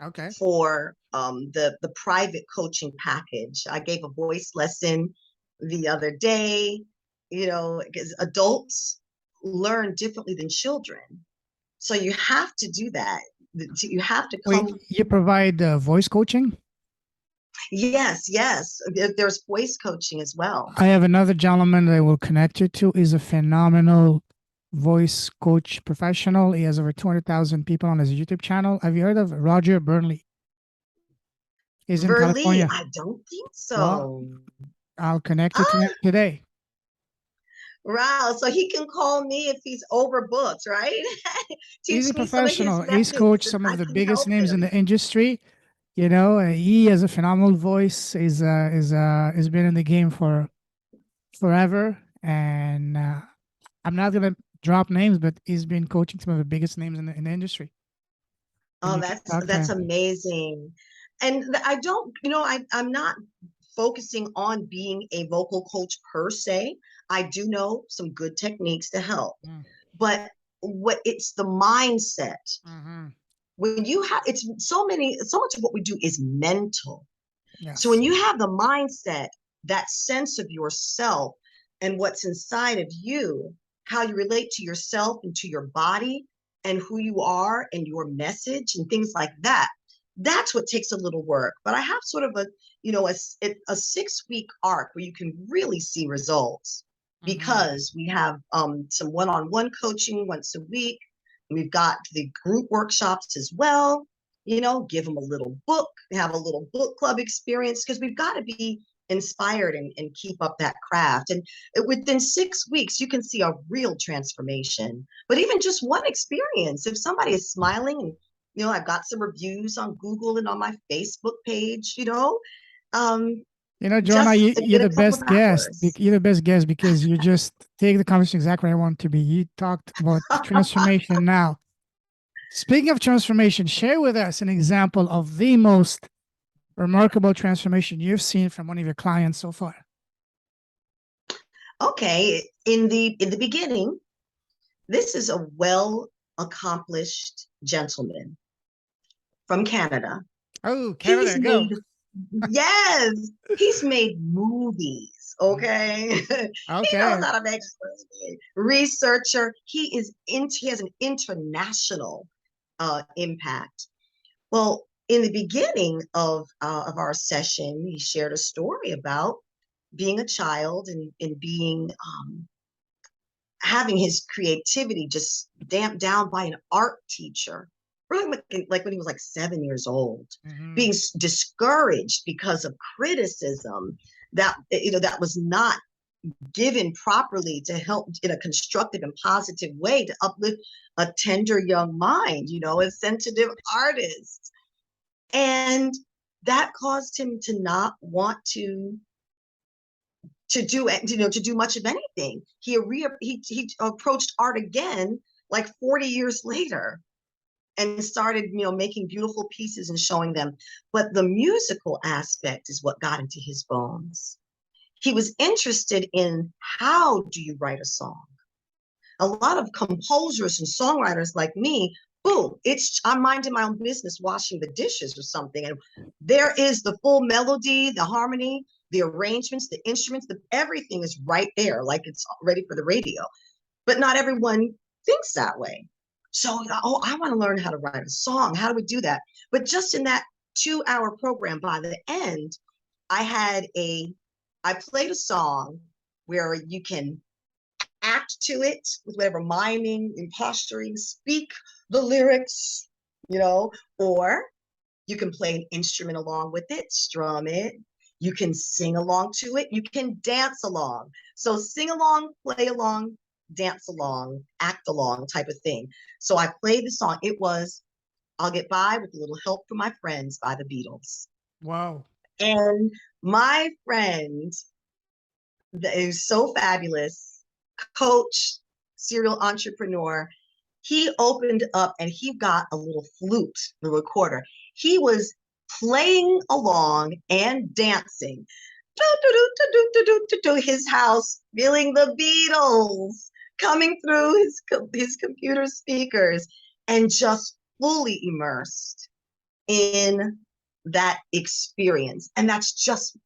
Okay. for the private coaching package. I gave a voice lesson the other day, because adults learn differently than children. So you have to do that. You have to Wait, come. you provide voice coaching? Yes, yes. There's voice coaching as well. I have another gentleman that I will connect you to. Is a phenomenal voice coach professional. He has over 200,000 people on his YouTube channel. Have you heard of Roger Burnley? He's in Verlee, California. I don't think Well, so. I'll connect you to him Ah, today. wow. So he can call me if he's overbooked, right? He's Teach a me some of his professional. He's methods coached and some I of the can biggest help names in the him. industry. He has a phenomenal voice. Is been in the game for forever, and I'm not gonna drop names, but he's been coaching some of the biggest names in the industry. And Oh, you can talk to that's him. amazing. And I don't, I'm not focusing on being a vocal coach per se. I do know some good techniques to help, Mm, but what it's the mindset. mm-hmm. When you have, it's so much of what we do is mental. So Yes. when you have the mindset, that sense of yourself and what's inside of you, how you relate to yourself and to your body and who you are and your message and things like that, that's what takes a little work. But I have sort of a 6 week arc where you can really see results, Mm-hmm. because we have some one-on-one coaching once a week. We've got the group workshops as well. Give them a little book, have a little book club experience, because we've got to be inspired and keep up that craft. And within 6 weeks, you can see a real transformation. But even just one experience, if somebody is smiling, and I've got some reviews on Google and on my Facebook page, um, Joanna, just you're in a the couple of best guest. hours. You're the best guest because you just take the conversation exactly where I want it to be. You talked about transformation now. Speaking of transformation, share with us an example of the most remarkable transformation you've seen from one of your clients so far? Okay, in the beginning, this is a well accomplished gentleman from Canada. Oh, He's Canada, go. made, yes, he's made movies. Okay. He knows Okay. how to make movies. Researcher. He has an international impact. Well, in the beginning of our session, he shared a story about being a child and being having his creativity just damped down by an art teacher, really like when he was like 7 years old, Hmm. being discouraged because of criticism that was not given properly to help in a constructive and positive way to uplift a tender young mind, a sensitive artist. And that caused him to not want to do much of anything. He approached art again like 40 years later and started making beautiful pieces and showing them. But the musical aspect is what got into his bones. He was interested in, how do you write a song? A lot of composers and songwriters like me, boom, I'm minding my own business washing the dishes or something, and there is the full melody, the harmony, the arrangements, the instruments, everything is right there, like it's ready for the radio. But not everyone thinks that way. So, oh, I want to learn how to write a song. How do we do that? But just in that 2 hour program, by the end, I had I played a song where you can act to it with whatever miming, imposturing, speak the lyrics, or you can play an instrument along with it, strum it. You can sing along to it. You can dance along. So sing along, play along, dance along, act along type of thing. So I played the song. It was I'll Get By with a Little Help from My Friends by the Beatles. Wow. And my friend, that is so fabulous, coach, serial entrepreneur, he opened up and he got a little flute, the recorder. He was playing along and dancing his house, feeling the Beatles coming through his computer speakers, and just fully immersed in that experience. And that's just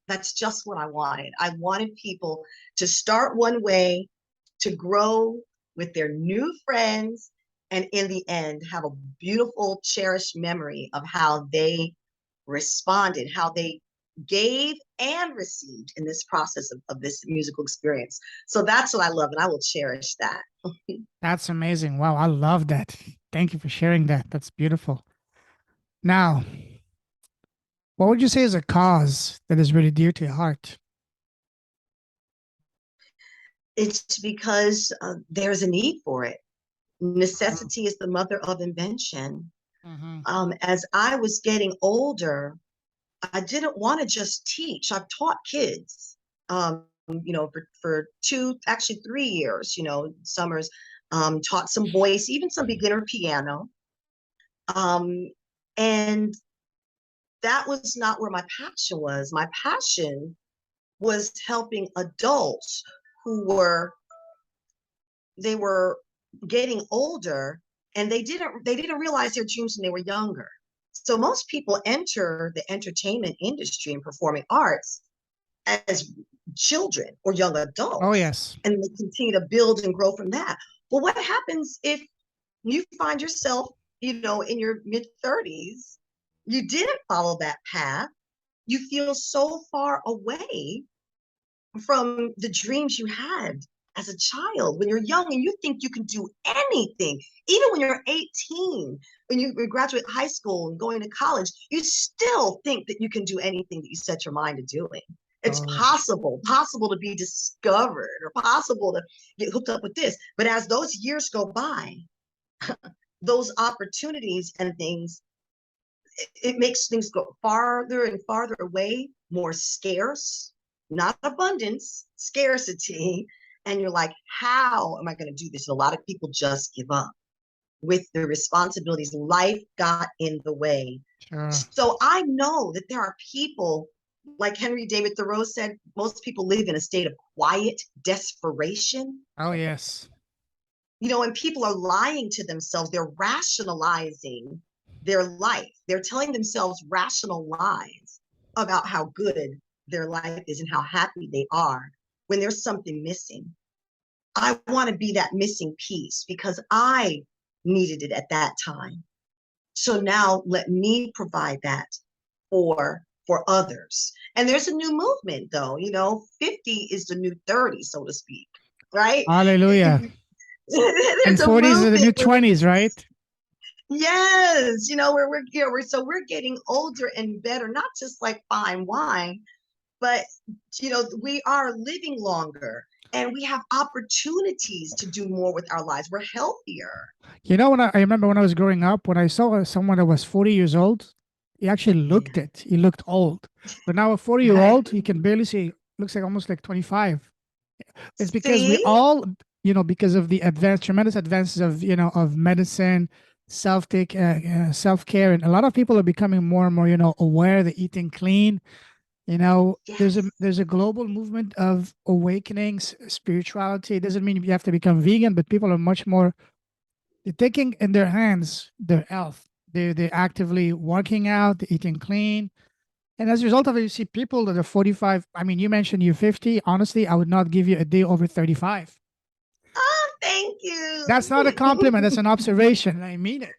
what I wanted. I wanted people to start one way, to grow with their new friends, and in the end have a beautiful cherished memory of how they responded, how they gave and received in this process of this musical experience. So that's what I love, and I will cherish that. That's amazing. Wow, I love that. Thank you for sharing that. That's beautiful. Now, what would you say is a cause that is really dear to your heart? It's because there's a need for it. Necessity is the mother of invention. Mm-hmm. As I was getting older, I didn't want to just teach. I've taught kids, for actually 3 years, summers, taught some voice, even some beginner piano. Um, and that was not where my passion was. My passion was helping adults who they were getting older, and they didn't realize their dreams when they were younger. So most people enter the entertainment industry and performing arts as children or young Oh, adults, yes. and they continue to build and grow from that. Well, what happens if you find yourself, in your mid 30s, you didn't follow that path, you feel so far away from the dreams you had as a child when you're young, and you think you can do anything. Even when you're 18, when you graduate high school and going to college, you still think that you can do anything that you set your mind to doing. It's Oh, possible to be discovered, or possible to get hooked up with this. But as those years go by, those opportunities and things, it makes things go farther and farther away, more scarce, not abundance, scarcity. And you're like, how am I going to do this? And a lot of people just give up. with the responsibilities. Life got in the way. Sure. So I know that there are people, like Henry David Thoreau said, most people live in a state of quiet desperation. Oh, yes. And people are lying to themselves, they're rationalizing their life. They're telling themselves rational lies about how good their life is and how happy they are when there's something missing. I want to be that missing piece because I needed it at that time. So now let me provide that for others. And there's a new movement though, 50 is the new 30, so to speak, right? Hallelujah. And There's a 40s are the movement new where 20s, right? yes, we're getting older and better, not just like fine wine, but we are living longer and we have opportunities to do more with our lives. We're healthier. When I remember when I was growing up, when I saw someone that was 40 years old, he actually Yeah. looked it. He looked old. But now a 40-year-old, Right. you can barely see, looks like almost like 25. It's because we See? all, because of the tremendous advances of medicine, self-care, and a lot of people are becoming more and more, aware. They're eating clean. There's a Yes. there's a global movement of awakening spirituality. It doesn't mean you have to become vegan, but people are much more. They're taking in their hands their health. They're actively working out, they're eating clean. And as a result of it, you see people that are 45. I mean, you mentioned you're 50. Honestly, I would not give you a day over 35. Oh, thank That's not a you. compliment. That's an observation. I mean it.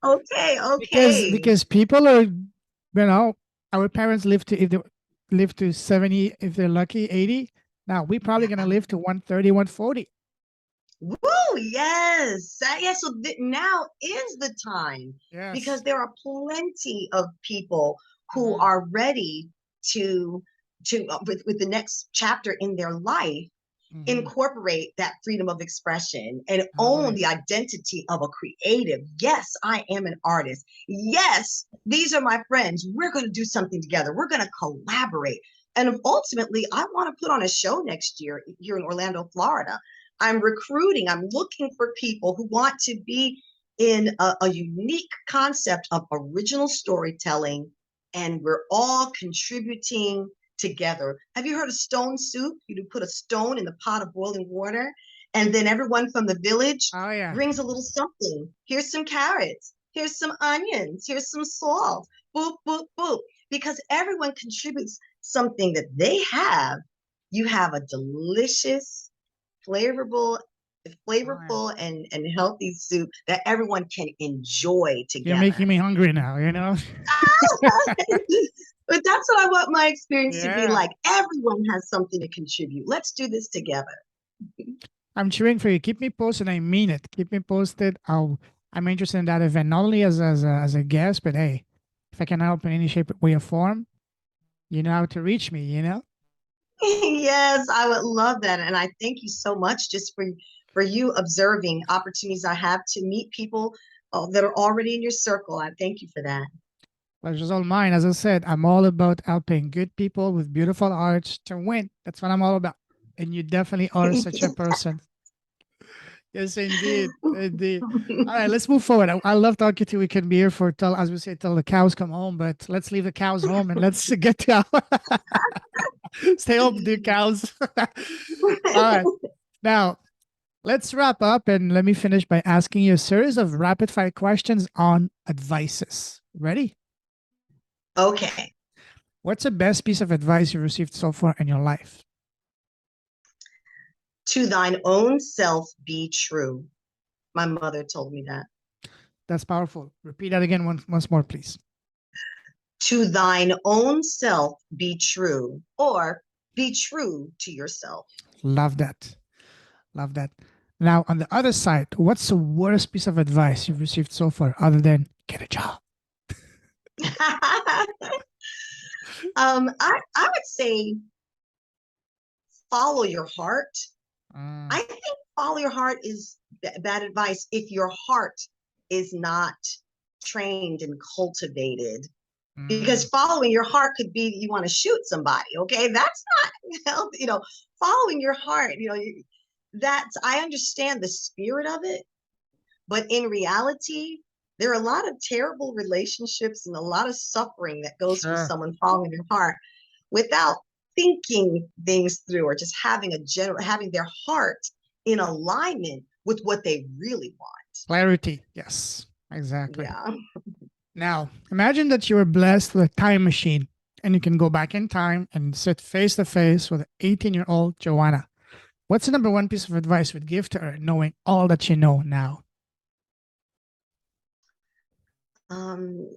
Okay, okay. Because people are, our parents live to, if they live to 70, if they're lucky, 80. Now we're probably going to Yeah. live to 130, 140. Woo, yes. Yes, so now is the time because Yes. there are plenty of people who Mhm. are ready to with the next chapter in their life Mhm. incorporate that freedom of expression and own Totally. the identity of a creative. Yes, I am an artist. Yes, these are my friends. We're going to do something together. We're going to collaborate. And ultimately, I want to put on a show next year here in Orlando, Florida. I'm recruiting, I'm looking for people who want to be in a unique concept of original storytelling, and we're all contributing together. Have you heard of stone soup? You put a stone in the pot of boiling water, and then everyone from the village Oh, yeah. brings a little something. Here's some carrots. Here's some onions. Here's some salt. Boop, boop, boop. Because everyone contributes something that they have. You have a delicious, flavorful, Oh, yeah. flavorful and healthy soup that everyone can enjoy You're together. making me hungry now. But that's what I want my experience to be Yeah. like. Everyone has something to contribute. Let's do this together. I'm cheering for you. Keep me posted. I mean it. Keep me posted. I'm interested in that event, not only as a guest, but hey, if I can help in any shape, way, or form, you know how to reach me. Yes, I would love that. And I thank you so much just for you observing opportunities I have to meet people that are already in your circle. I thank you for that. Pleasure's all mine. As I said, I'm all about helping good people with beautiful arts to win. That's what I'm all about. And you definitely are such a person. Yes, indeed. Indeed. All right, let's move forward. I love talking to you. We can be here for till, as we say, till the cows come home, but let's leave the cows home and let's get to our stay home, dear cows. All right. Now, let's wrap up and let me finish by asking you a series of rapid fire questions on advices. Ready? Okay. What's the best piece of advice you've received so far in your life? To thine own self be true. My mother told me that. That's powerful. Repeat that again once more, please. To thine own self be true, or be true to yourself. Love that. Love that. Now, on the other side, what's the worst piece of advice you've received so far other than get a job? I would say follow your heart. Mm, I think follow your heart is bad advice if your heart is not trained and cultivated. Because mm. following your heart could be you want to shoot somebody. Okay, that's not healthy. Following your heart. That's I understand the spirit of it, But in reality, there are a lot of terrible relationships and a lot of suffering that goes from Sure. someone following their heart without thinking things through, or just having their heart in alignment with what they really want. Clarity. Yes, exactly. Yeah. Now, imagine that you were blessed with a time machine and you can go back in time and sit face to face with 18-year-old Joanna. What's the number one piece of advice you would give to her, knowing all that you know now? Um,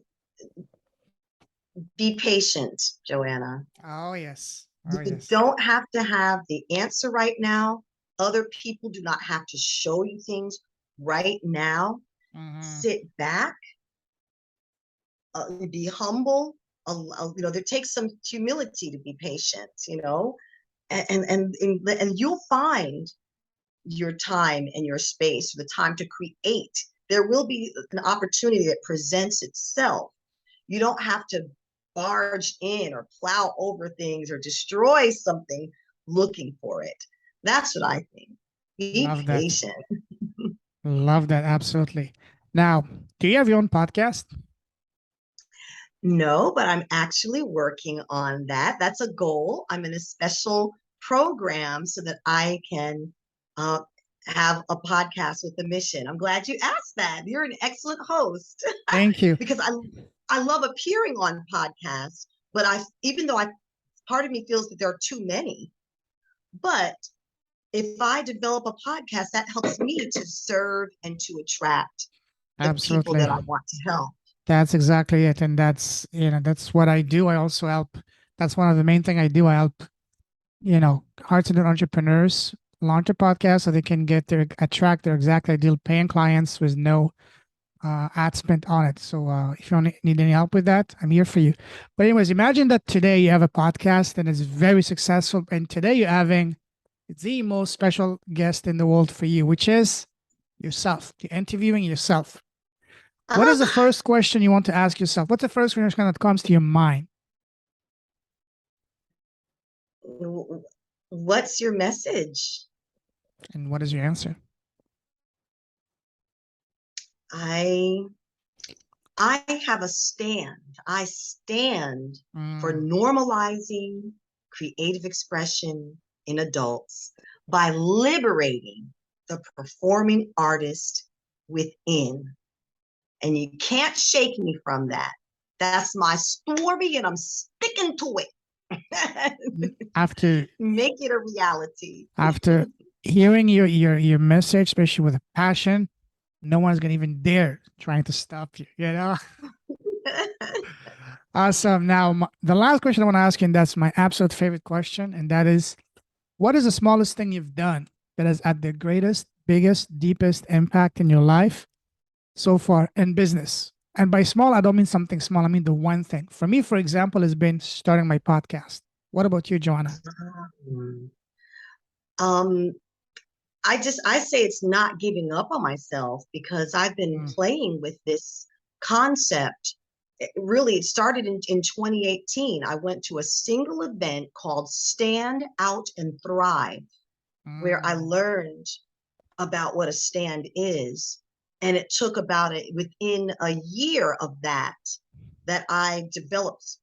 be patient, Joanna. Oh, yes. Oh, You yes. don't have to have the answer right now. Other people do not have to show you things right now. Mm-hmm. Sit back, be humble. There takes some humility to be patient. And you'll find your time and your space, the time to create. There will be an opportunity that presents itself. You don't have to barge in or plow over things or destroy something looking for it. That's what I think. Be Love that. patient. Love that. Absolutely. Now, do you have your own podcast? No, but I'm actually working on that. That's a goal. I'm in a special program so that I can uh, have a podcast with a mission. I'm glad you asked that. You're an excellent host Thank you. because I love appearing on podcasts, but even though I part of me feels that there are too many, but if I develop a podcast, that helps me to serve and to attract the people Absolutely. that I want to help. That's exactly it. And that's what I do. I also help. That's one of the main thing I do. I help, hearts and entrepreneurs launch a podcast so they can attract their exact ideal paying clients with no ad spent on it. So if you need any help with that, I'm here for you. But anyways, imagine that today you have a podcast and it's very successful. And today you're having the most special guest in the world for you, which is yourself. You're interviewing yourself. What is the Ah, first question you want to ask yourself? What's the first question that comes to your mind? what's your message? And what is your answer? I I have a stand. I stand for Mm, normalizing creative expression in adults by liberating the performing artist within. And you can't shake me from that. That's my story, and I'm sticking to it. after Make it a reality. after hearing your message, especially with a passion, no one's gonna even dare trying to stop you. You know. Awesome. Now, the last question I want to ask you, and that's my absolute favorite question, and that is, what is the smallest thing you've done that has had the greatest, biggest, deepest impact in your life so far in business? And by small, I don't mean something small. I mean the one thing. For me, for example, has been starting my podcast. What about you, Joanna? um, I say it's not giving up on myself because I've been Mm, playing with this concept. It started in 2018. I went to a single event called Stand Out and Thrive, where I mm, learned about what a stand is. And it took about it within a year of that I developed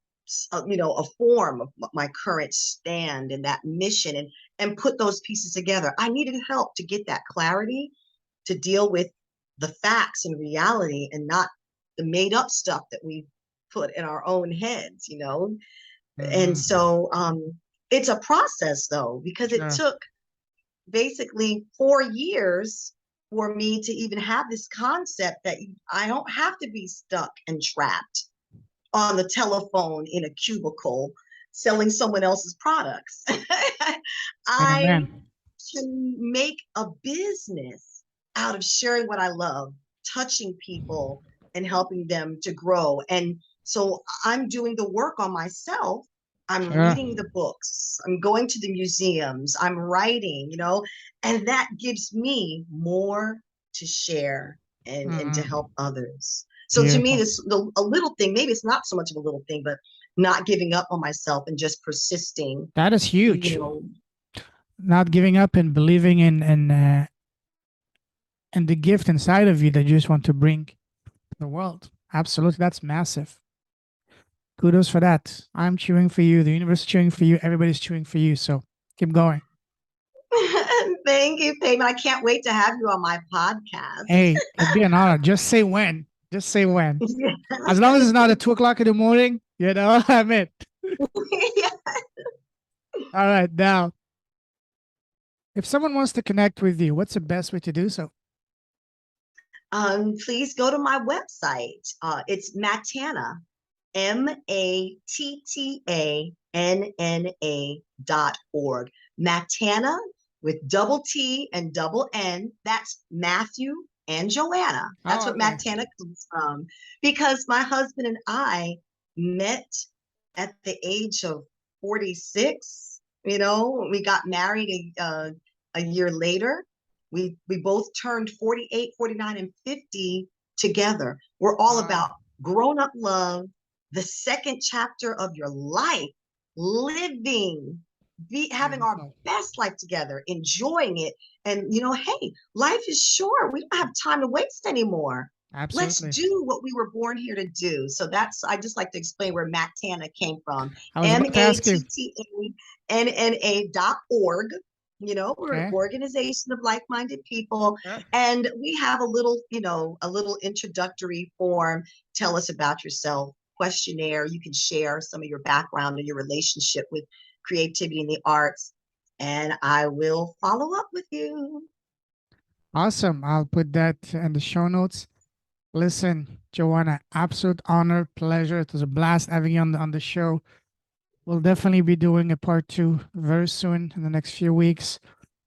a form of my current stand and that mission, and put those pieces together. I needed help to get that clarity to deal with the facts and reality, and not the made up stuff that we put in our own heads. And mm. so it's a process though, because it Sure. took basically 4 years for me to even have this concept that I don't have to be stuck and trapped on the telephone in a cubicle selling someone else's products. I Amen. can make a business out of sharing what I love, touching people and helping them to grow. And so I'm doing the work on myself. I'm Sure. reading the books, I'm going to the museums, I'm writing, and that gives me more to share and to help Mm, others. So to me, beautiful. a little thing, maybe it's not so much of a little thing, but not giving up on myself and just persisting, That is you huge. know, Not giving up and believing in and the gift inside of you that you just want to bring to the world. Absolutely. That's massive. Kudos for that. I'm cheering for you. The universe is cheering for you. Everybody's cheering for you. So keep going. Thank you, Payman. I can't wait to have you on my podcast. Hey, it'd be an honor. Just say when. Just say when. Yeah. As long as it's not at 2 o'clock in the morning, you know, I'm it. All right. Now, if someone wants to connect with you, what's the best way to do so? Please go to my website. It's Matana, MATTANNA.org. Matana with double T and double N. That's Matthew and Joanna. That's Oh, what okay. Matana comes from. Because my husband and I met at the age of 46. You know, we got married a year later. We both turned 48, 49, and 50 together. We're all Wow. about grown-up love, the second chapter of your life, living, having our Beautiful. best life together, enjoying it. And hey, life is short. We don't have time to waste anymore. Let's Absolutely. do what we were born here to do. So I just like to explain where Matt Tana came from. I was about to ask you. MATTANNA.org. We're an Okay. organization of like-minded people, Yeah. and we have a little introductory form. Tell us about yourself questionnaire. You can share some of your background and your relationship with creativity and the arts, and I will follow up with you. Awesome. I'll put that in the show notes. Listen, Joanna, absolute honor, pleasure. It was a blast having you on the show. We'll definitely be doing a part two very soon in the next few weeks.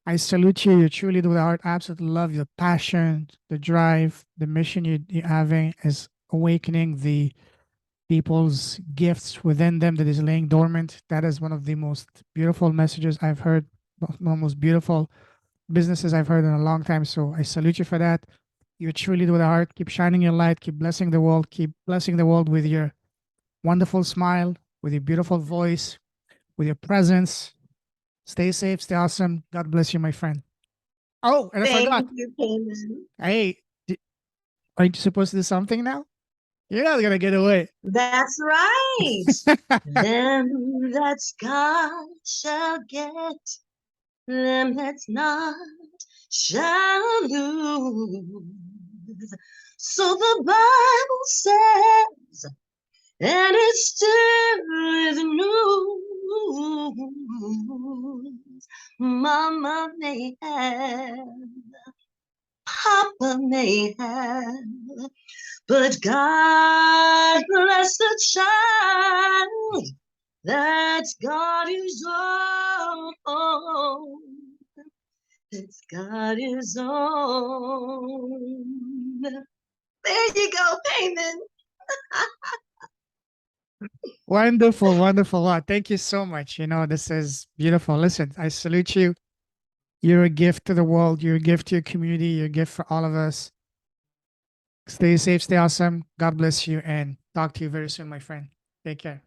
I salute you. You truly do the art. I absolutely love your passion, the drive, the mission you're having is awakening the people's gifts within them that is laying dormant. That is one of the most beautiful messages I've heard, one of the most beautiful businesses I've heard in a long time. So I salute you for that. You truly do the art. Keep shining your light. Keep blessing the world. Keep blessing the world with your wonderful smile, with your beautiful voice, with your presence. Stay safe. Stay awesome. God bless you, my friend. Oh, and I forgot. Thank you, Payman. Hey, are you supposed to do something now? You're not gonna get away. That's right. Them that's God shall get, them that's not shall lose. So the Bible says, and it still is news. Mama may have, Papa may have, but God bless the child that God is on. That's God is on. There you go, Payman. Wonderful, wonderful. Wow, thank you so much. This is beautiful. Listen, I salute you. You're a gift to the world. You're a gift to your community. You're a gift for all of us. Stay safe, stay awesome. God bless you, and talk to you very soon, my friend. Take care.